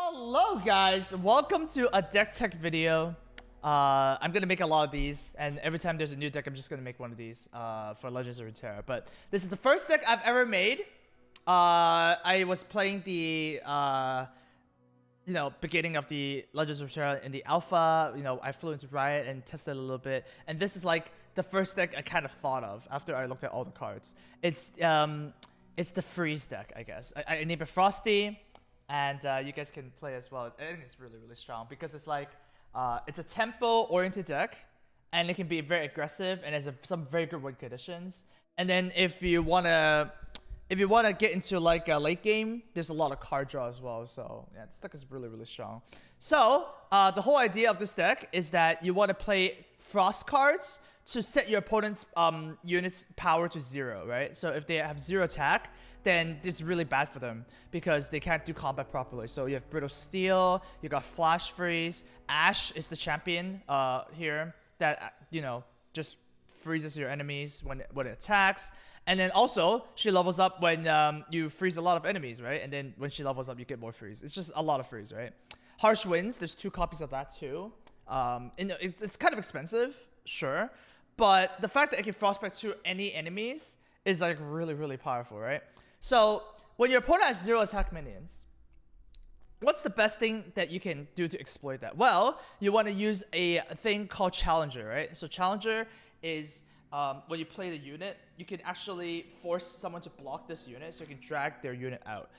Hello guys, welcome to a deck tech video. I'm gonna make a lot of these, and every time there's a new deck, I'm just gonna make one of these for Legends of Runeterra. But this is the first deck I've ever made. I was playing the beginning of the Legends of Runeterra in the alpha. I flew into Riot and tested a little bit, and this is like the first deck I kind of thought of after I looked at all the cards. It's the freeze deck, I guess. I named it Frosty. And you guys can play as well. I think it's really, really strong because it's like it's a tempo-oriented deck, and it can be very aggressive and has some very good win conditions. And then if you wanna get into like a late game, there's a lot of card draw as well. So yeah, this deck is really, really strong. So the whole idea of this deck is that you want to play frost cards to set your opponent's units power to 0, right? So if they have 0 attack, then it's really bad for them because they can't do combat properly. So you have Brittle Steel, you got Flash Freeze, Ash is the champion here that just freezes your enemies when it attacks. And then also she levels up when you freeze a lot of enemies, right? And then when she levels up, you get more freeze. It's just a lot of freeze, right? Harsh Winds, there's 2 copies of that too. It's kind of expensive, sure. But the fact that it can Frostbite to any enemies is like really, really powerful, right? So when your opponent has 0 attack minions, what's the best thing that you can do to exploit that? Well, you want to use a thing called Challenger, right? So Challenger is when you play the unit, you can actually force someone to block this unit so you can drag their unit out.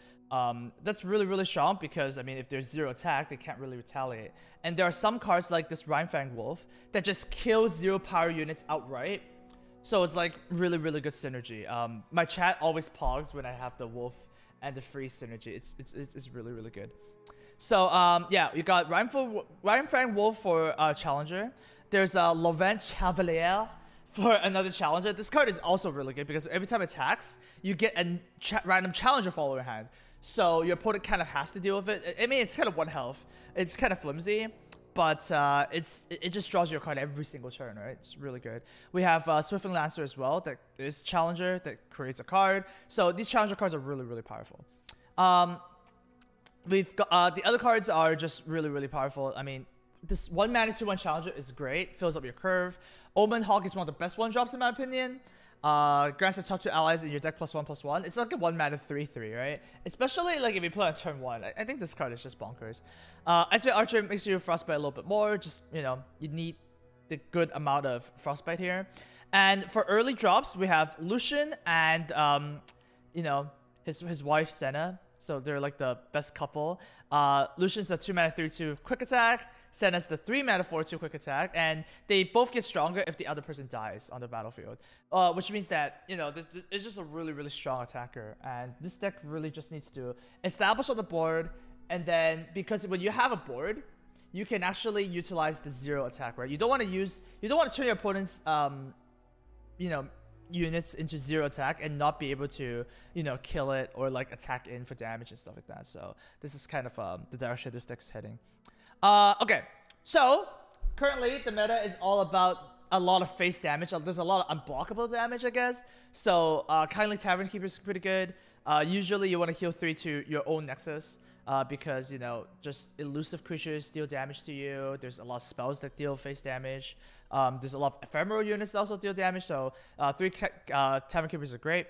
That's really, really strong because, I mean, if there's 0 attack, they can't really retaliate. And there are some cards like this Rhinefang Wolf that just kills 0 power units outright. So it's like really, really good synergy. My chat always pogs when I have the Wolf and the Freeze synergy. It's really, really good. So yeah, you got Rhinefang Wolf for Challenger. There's a Lovent Chevalier for another Challenger. This card is also really good because every time it attacks, you get a random Challenger fall in your hand. So your opponent kind of has to deal with it. I mean, it's kind of 1 health. It's kind of flimsy, but it just draws your card every single turn, right? It's really good. We have Swiftling Lancer as well. That is Challenger that creates a card. So these Challenger cards are really, really powerful. We've got the other cards are just really, really powerful. I mean, this 1 mana 2/1 Challenger is great. Fills up your curve. Omen Hawk is one of the best 1-drops in my opinion. Grants the top 2 allies in your deck +1/+1. It's like a 1 mana 3/3, right? Especially like if you play on turn 1. I think this card is just bonkers. Icewind Archer makes you Frostbite a little bit more. Just, you need the good amount of Frostbite here. And for early drops, we have Lucian and, his wife Senna. So they're like the best couple. Lucian's a 2 mana 3/2 quick attack. Senna's the 3 mana 4/2 quick attack, and they both get stronger if the other person dies on the battlefield. Which means that it's just a really, really strong attacker, and this deck really just needs to establish on the board, and then because when you have a board, you can actually utilize the 0 attack, right? You don't want to turn your opponent's units into 0 attack and not be able to kill it or like attack in for damage and stuff like that. So this is kind of the direction this deck's heading. Okay, so currently the meta is all about a lot of face damage. There's a lot of unblockable damage, I guess. So Kindly Tavern Keeper is pretty good. Usually you want to heal 3 to your own Nexus because just elusive creatures deal damage to you. There's a lot of spells that deal face damage. There's a lot of ephemeral units that also deal damage. So 3 Tavern Keepers are great.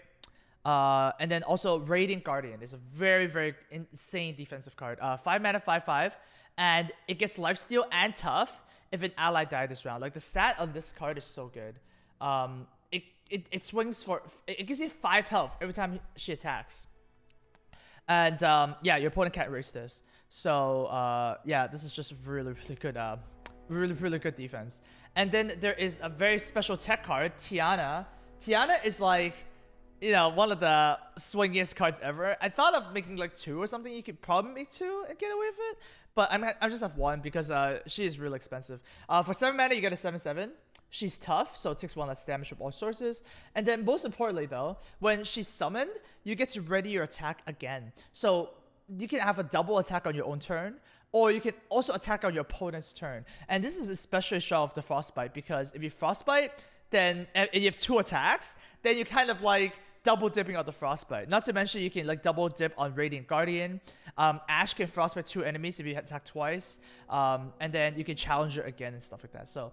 And then also Radiant Guardian is a very, very insane defensive card. 5 mana 5/5. And it gets lifesteal and tough if an ally died this round. Like the stat on this card is so good. It swings for it gives you 5 health every time she attacks. And yeah, your opponent can't erase this. So yeah, this is just really, really good. Really, really good defense. And then there is a very special tech card, Tiana. Tiana is like one of the swingiest cards ever. I thought of making like 2 or something. You could probably make 2 and get away with it. But I just have 1 because she is really expensive. For 7 mana, you get a 7/7. She's tough, so it takes 1 less damage from all sources. And then most importantly though, when she's summoned, you get to ready your attack again. So you can have a double attack on your own turn, or you can also attack on your opponent's turn. And this is especially strong of the Frostbite because if you Frostbite, then and you have 2 attacks, then you kind of like double dipping on the Frostbite. Not to mention you can like double dip on Radiant Guardian. Ashe can Frostbite 2 enemies if you attack twice. And then you can challenge her again and stuff like that. So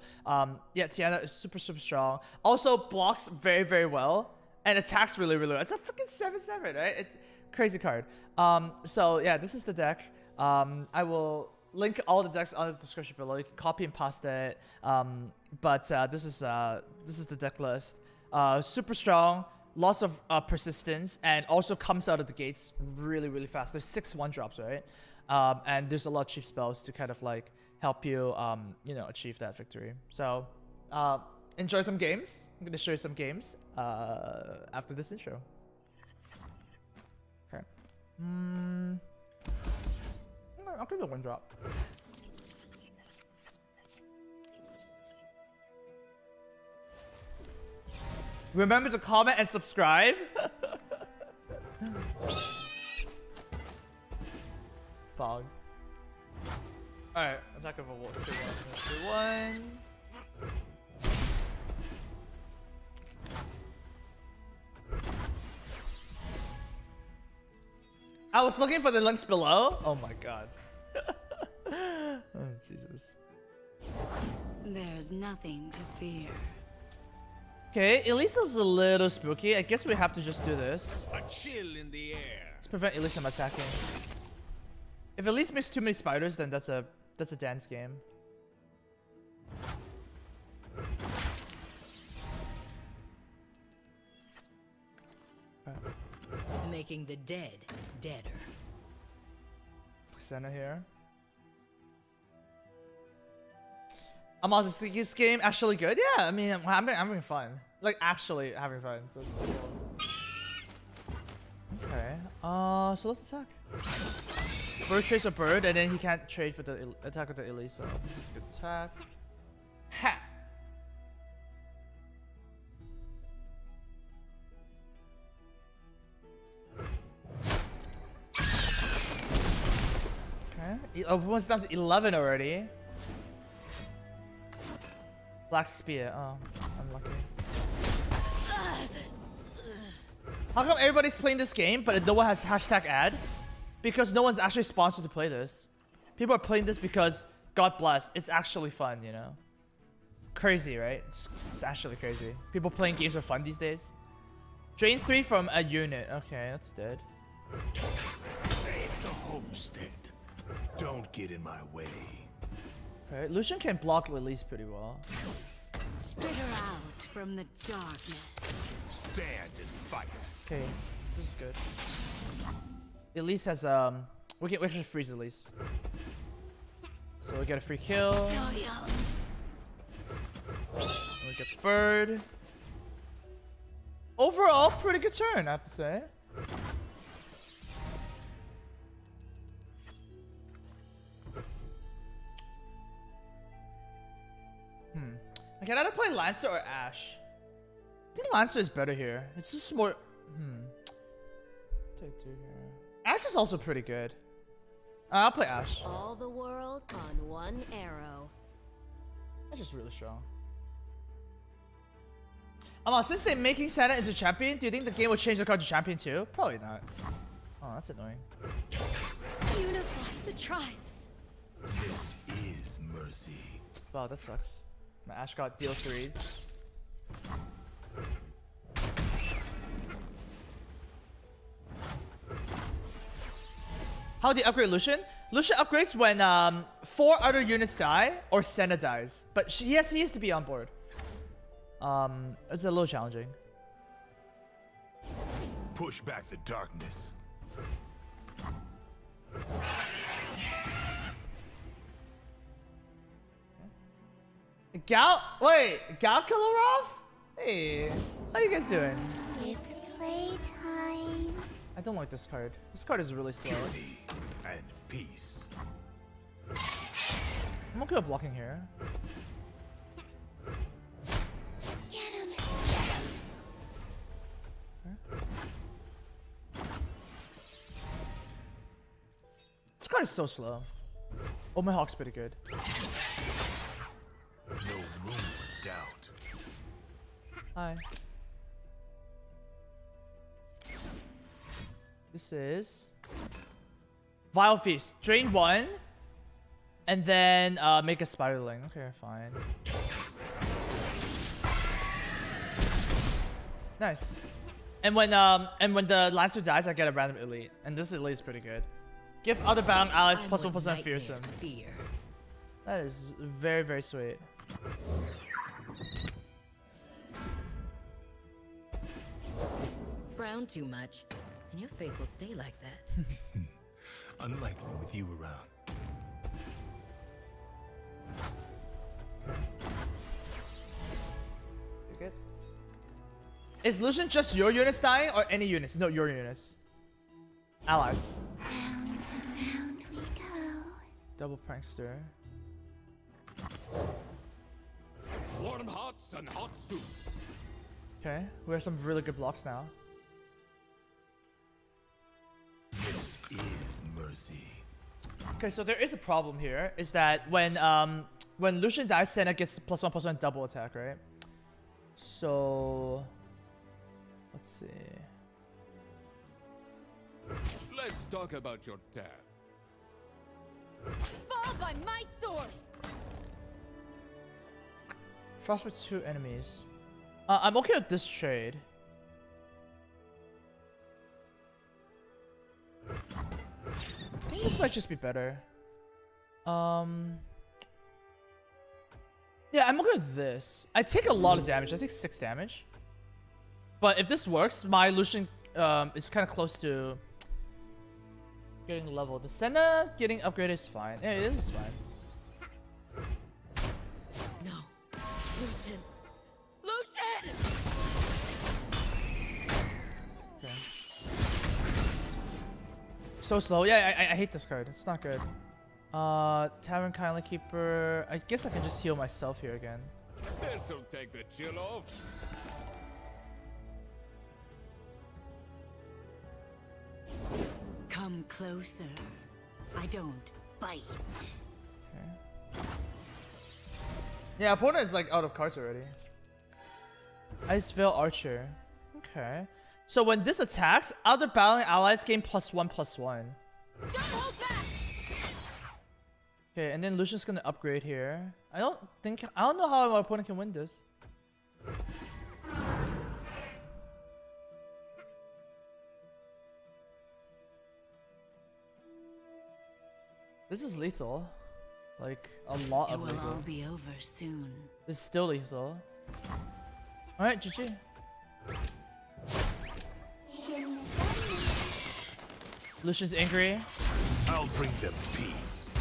yeah, Tiana is super strong. Also blocks very well and attacks really well. It's a freaking 7/7, right? Crazy card. So yeah, this is the deck. I will link all the decks on the description below. You can copy and paste it. But this is the deck list. Super strong, lots of persistence, and also comes out of the gates really fast. There's 6 1-drops, right? And there's a lot of cheap spells to kind of like help you, you know, achieve that victory. So enjoy some games. I'm gonna show you some games after this intro. Okay. I'll give it a 1-drop. Remember to comment and subscribe. Fog. Alright, attack of a wall. 2-1. I was looking for the links below. Oh my god. Oh, Jesus. There's nothing to fear. Okay, Elisa's a little spooky. I guess we have to just do this. A chill in the air. Let's prevent Elisa from attacking. If Elise makes too many spiders, then that's a dance game. Making the dead deader. Senna here. Amaz, is this game actually good? Yeah, I mean, I'm having fun. Like, actually having fun. So it's cool. Okay. So let's attack. Bird trades a bird, and then he can't trade for the attack of the Elisa. This is a good attack. Ha! Okay. One's down to 11 already. Black Spear. Oh, unlucky. How come everybody's playing this game, but no one has hashtag ad? Because no one's actually sponsored to play this. People are playing this because, God bless, it's actually fun, you know? Crazy, right? It's actually crazy. People playing games are fun these days. Drain 3 from a unit. Okay, that's dead. Save the homestead. Don't get in my way. Okay, Lucian can block Lilies pretty well. Spit her out from the darkness. Stand and fight. Okay, this is good. Elise has we can freeze Elise. So we get a free kill. So young. We get the bird. Overall, pretty good turn, I have to say. I can either play Lancer or Ashe. I think Lancer is better here. It's just more. Take 2 here. Ashe is also pretty good. I'll play Ashe. All the world on one arrow. That's just really strong. Since they're making Santa into champion, do you think the game will change the card to champion too? Probably not. Oh, that's annoying. Unify the tribes. This is mercy. Wow, that sucks. My Ashe got deal 3. How do you upgrade Lucian? Lucian upgrades when 4 other units die or Senna dies. But he has to be on board. It's a little challenging. Push back the darkness. Wait, Gal Kilorov? Hey, how you guys doing? It's playtime. I don't like this card. This card is really slow. Purity and peace. I'm okay with blocking here. Get him. This card is so slow. Oh, my Hawk's pretty good. No room for doubt. Hi. This is Vile Feast. Drain 1. And then make a spiraling. Okay, fine. Nice. And when the Lancer dies, I get a random elite. And this elite is pretty good. Give other bound allies +1/+1 fearsome. That is very, very sweet. Frown too much, and your face will stay like that. Unlikely with you around. You're good. Is Lucian just your units dying or any units? No, your units. Allies. Round and round we go. Double prankster. Warm hearts and hot soup. Okay, we have some really good blocks now. This is mercy. Okay, so there is a problem here. Is that when Lucian dies, Senna gets +1/+1 double attack, right? So let's see. Let's talk about your tear. Fall by my sword! Frostbite 2 enemies. I'm okay with this trade. I think this might just be better. Yeah, I'm okay with this. I take a lot of damage. I take 6 damage. But if this works, my Lucian is kind of close to getting level. The Senna getting upgraded is fine. Yeah, this is fine. No. Lucian! Lucian! Okay. So slow. Yeah, I hate this card. It's not good. Tavern Kindly Keeper. I guess I can just heal myself here again. This'll take the chill off. Come closer. I don't bite. Okay. Yeah, opponent is like out of cards already. Icevale Archer. Okay. So when this attacks, other battling allies gain +1/+1. Don't hold back! Okay, and then Lucian's gonna upgrade here. I don't know how my opponent can win this. This is lethal. Like, a lot It of will lethal. all be over soon. This is still lethal. Alright, GG. Lucian's angry. I'll bring them peace.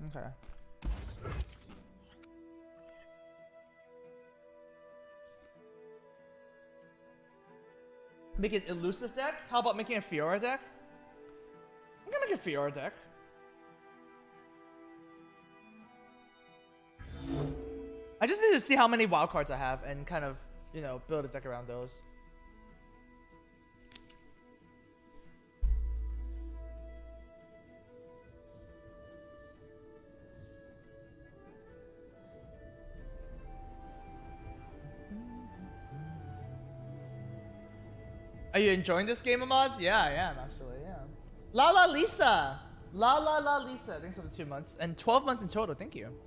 Okay. Make an elusive deck? How about making a Fiora deck? I'm gonna make a Fiora deck. I just need to see how many wild cards I have and kind of, you know, build a deck around those. Are you enjoying this game, Amaz? Yeah, I am actually, yeah. La La Lisa! La La La Lisa. Thanks for the 2 months. And 12 months in total, thank you.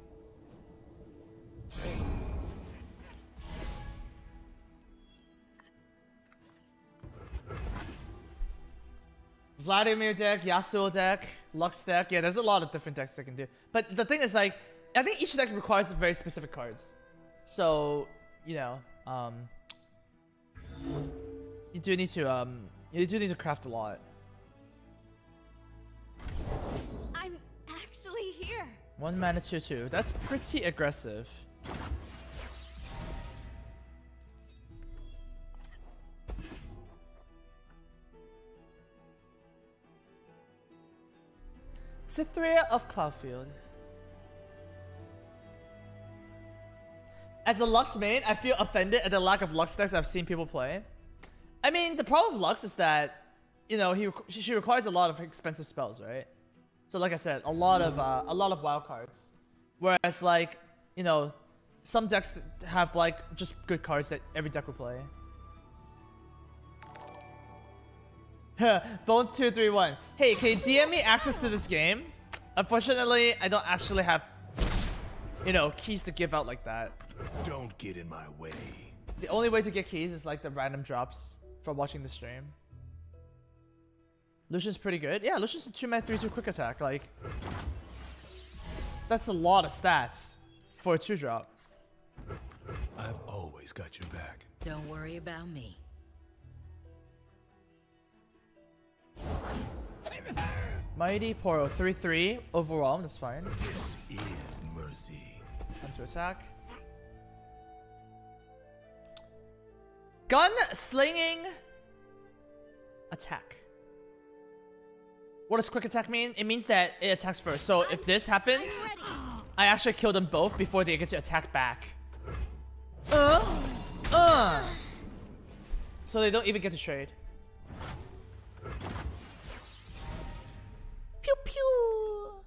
Vladimir deck, Yasuo deck, Lux deck. Yeah, there's a lot of different decks I can do. But the thing is, like, I think each deck requires very specific cards. So, you know, you do need to craft a lot. I'm actually here. 1 mana 2/2. That's pretty aggressive. Cytherea of Cloudfield. As a Lux main, I feel offended at the lack of Lux decks I've seen people play. I mean, the problem with Lux is that, you know, she requires a lot of expensive spells, right? So like I said, a lot of wild cards. Whereas like, you know, some decks have like just good cards that every deck will play. Bone231. Hey, can you DM me access to this game? Unfortunately, I don't actually have, you know, keys to give out like that. Don't get in my way. The only way to get keys is like the random drops from watching the stream. Lucian's pretty good. Yeah, Lucian's a 2-man 3/2 quick attack. Like, that's a lot of stats for a 2-drop. I've always got your back. Don't worry about me. Mighty Poro 3/3 overwhelm. That's fine. This is mercy. Time to attack. Gun slinging attack. What does quick attack mean? It means that it attacks first. So if this happens, I actually kill them both before they get to attack back. So they don't even get to trade. Pew pew.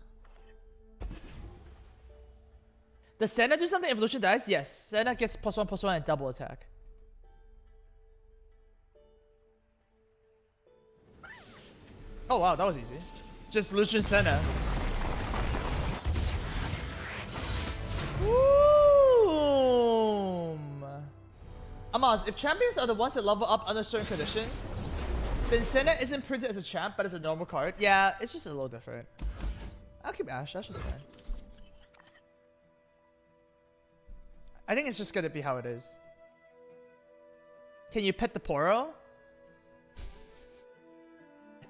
Does Senna do something if Lucian dies? Yes. Senna gets +1/+1 and double attack. Oh wow, that was easy. Just Lucian Senna. Boom. Amaz, if champions are the ones that level up under certain conditions, then Senna isn't printed as a champ, but as a normal card. Yeah, it's just a little different. I'll keep Ash. Ash is fine. I think it's just gonna be how it is. Can you pet the Poro?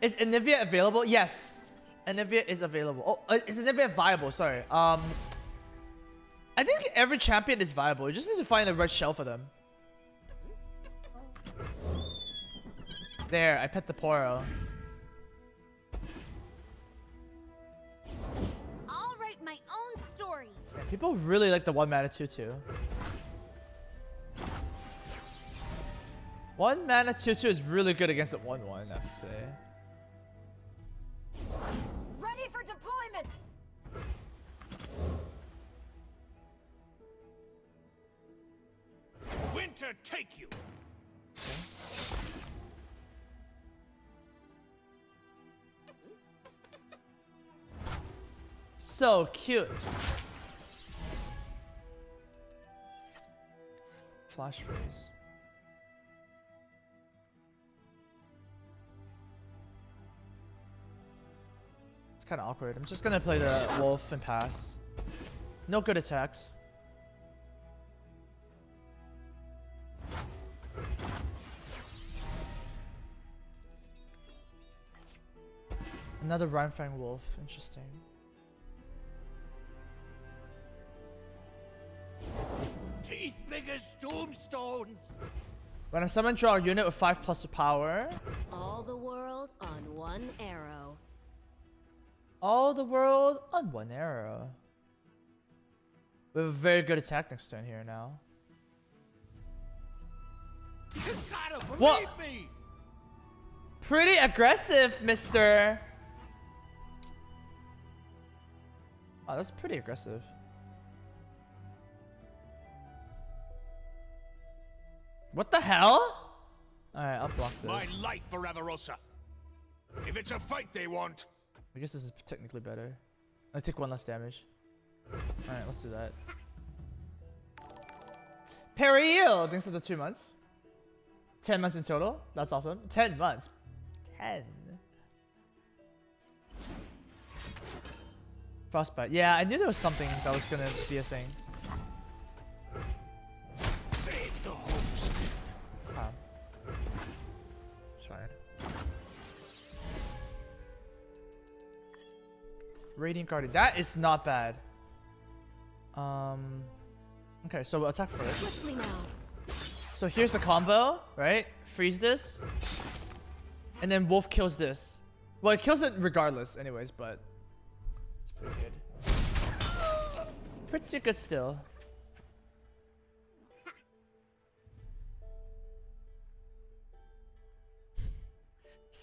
Is Anivia available? Yes. Anivia is available. Oh, is Anivia viable? Sorry. I think every champion is viable. You just need to find the right shell for them. There, I pet the Poro. I'll write my own story. Yeah, people really like the 1-mana 2/2. 1-mana 2/2 is really good against the 1/1, I have to say. Ready for deployment. Winter take you. So cute. Flash freeze. It's kind of awkward. I'm just gonna play the wolf and pass. No good attacks. Another Rhymefang wolf. Interesting. Teeth big as tombstones. When I summon, draw a unit with 5+ power. All the world on one arrow. All the world on one arrow. We have a very good attack next turn here now. You gotta believe What? me. Pretty aggressive, mister. Oh, that's pretty aggressive. What the hell? Alright, I'll block My this. life for Avarosa. If it's a fight they want. I guess this is technically better. I take 1 less damage. Alright, let's do that. Periel! Thanks for the 2 months. 10 months in total. That's awesome. 10 months. 10. Frostbite. Yeah, I knew there was something that was gonna be a thing. Save the homestead. It's fine. Radiant Guardian. That is not bad. Okay, so we'll attack first. Swiftly now. So here's the combo, right? Freeze this. And then Wolf kills this. Well, it kills it regardless anyways, but it's pretty good. Pretty good still.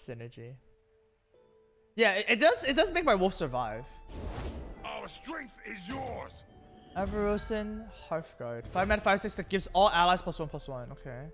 Synergy. Yeah, it does make my wolf survive. Our strength is yours. Everosen Hearthguard. 5 mana 5/6 that gives all allies +1/+1. Okay.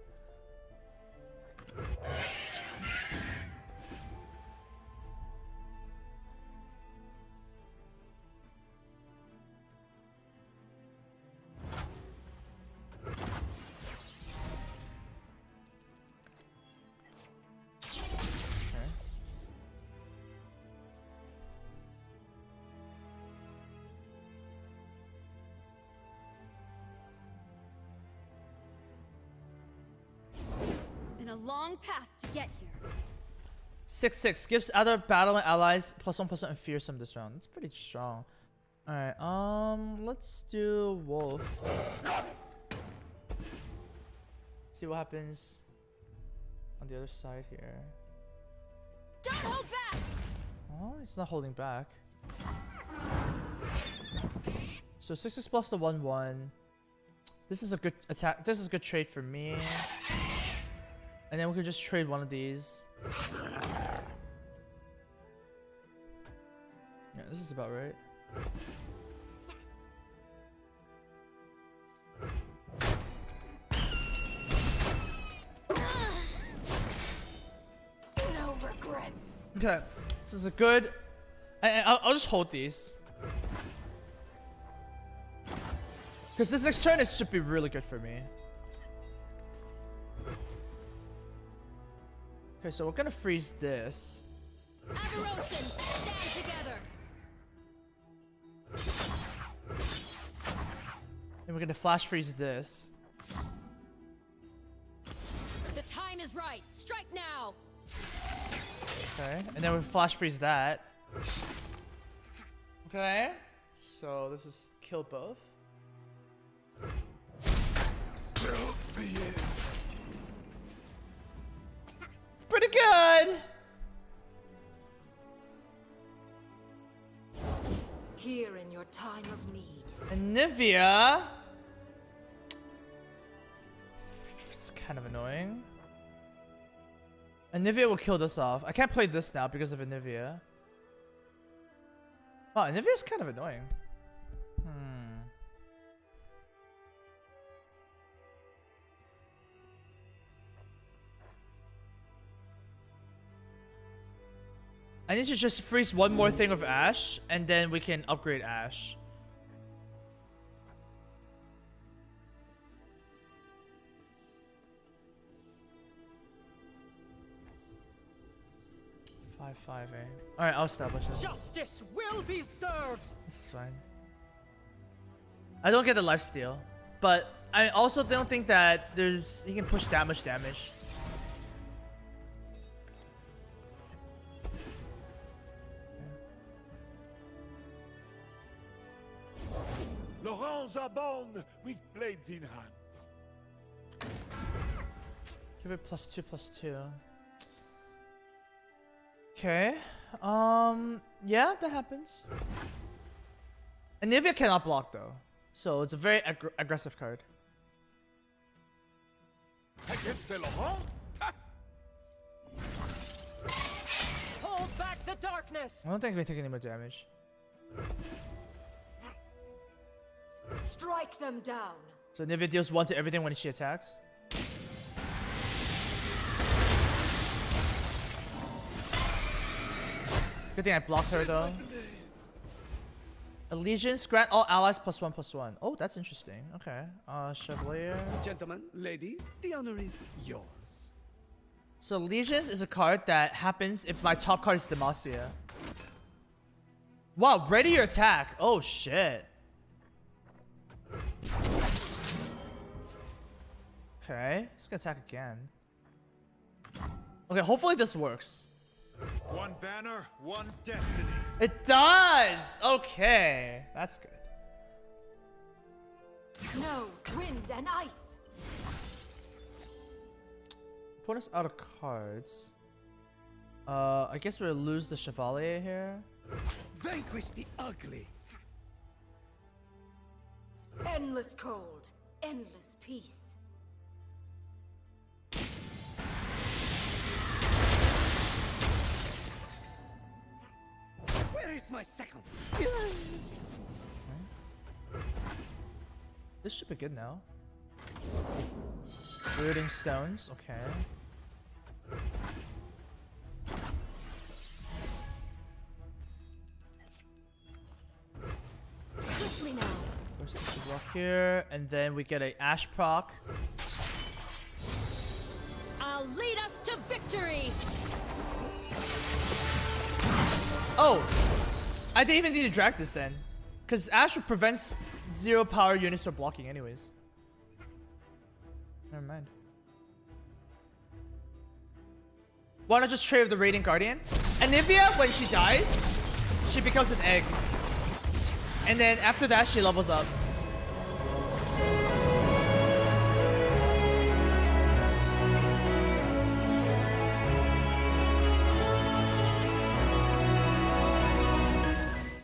Been a long path to get here. 6/6 gives other battling allies +1/+1 and fearsome this round. It's pretty strong. Alright, let's do wolf. See what happens on the other side here. Don't hold back! Oh, it's not holding back. So 6/6 plus the 1/1. This is a good attack. This is a good trade for me. And then we could just trade one of these. Yeah, this is about right. No regrets. Okay, this is a good. I'll just hold these. Because this next turn should be really good for me. Okay, so we're gonna freeze this. Agarosans, stand together. And we're gonna flash freeze this. The time is right. Strike now. Okay, and then we flash freeze that. Okay, so this is kill both. Till the end. It's pretty good. Here in your time of need. And Nivea. It's kind of annoying. And Nivea will kill this off. I can't play this now because of Nivea. Wow, Nivea's kind of annoying. I need to just freeze one more thing of Ash, and then we can upgrade Ash. Five, eh? Alright, I'll establish this. Justice will be served. This is fine. I don't get the lifesteal, but I also don't think that he can push that much damage. Laurents are born with blades in hand. Give it +2/+2. Okay. Yeah, that happens. And Nivea cannot block though, so it's a very aggressive card. Against the Laurent? Hold back the darkness. I don't think we take any more damage. Strike them down. So Nivea deals 1 to everything when she attacks. Good thing I blocked her though. Allegiance, grant all allies +1/+1. Oh, that's interesting. Okay. Chevalier. Gentlemen, ladies, the honor is yours. So Allegiance is a card that happens if my top card is Demacia. Wow, ready your attack. Oh shit. Okay, he's gonna attack again. Okay, hopefully this works. One banner, one destiny. It does! Okay, that's good. Snow, wind, and ice. Opponent's out of cards. I guess we'll lose the Chevalier here. Vanquish the ugly. Endless cold, endless peace. There's my second. This should be good now. Rooting stones, okay. Swiftly now. First this block here, and then we get a Ash proc. I'll lead us to victory. Oh! I didn't even need to drag this then. Because Ash prevents 0 power units from blocking anyways. Never mind. Why not just trade with the Radiant Guardian? Anivia, when she dies, she becomes an egg. And then after that, she levels up.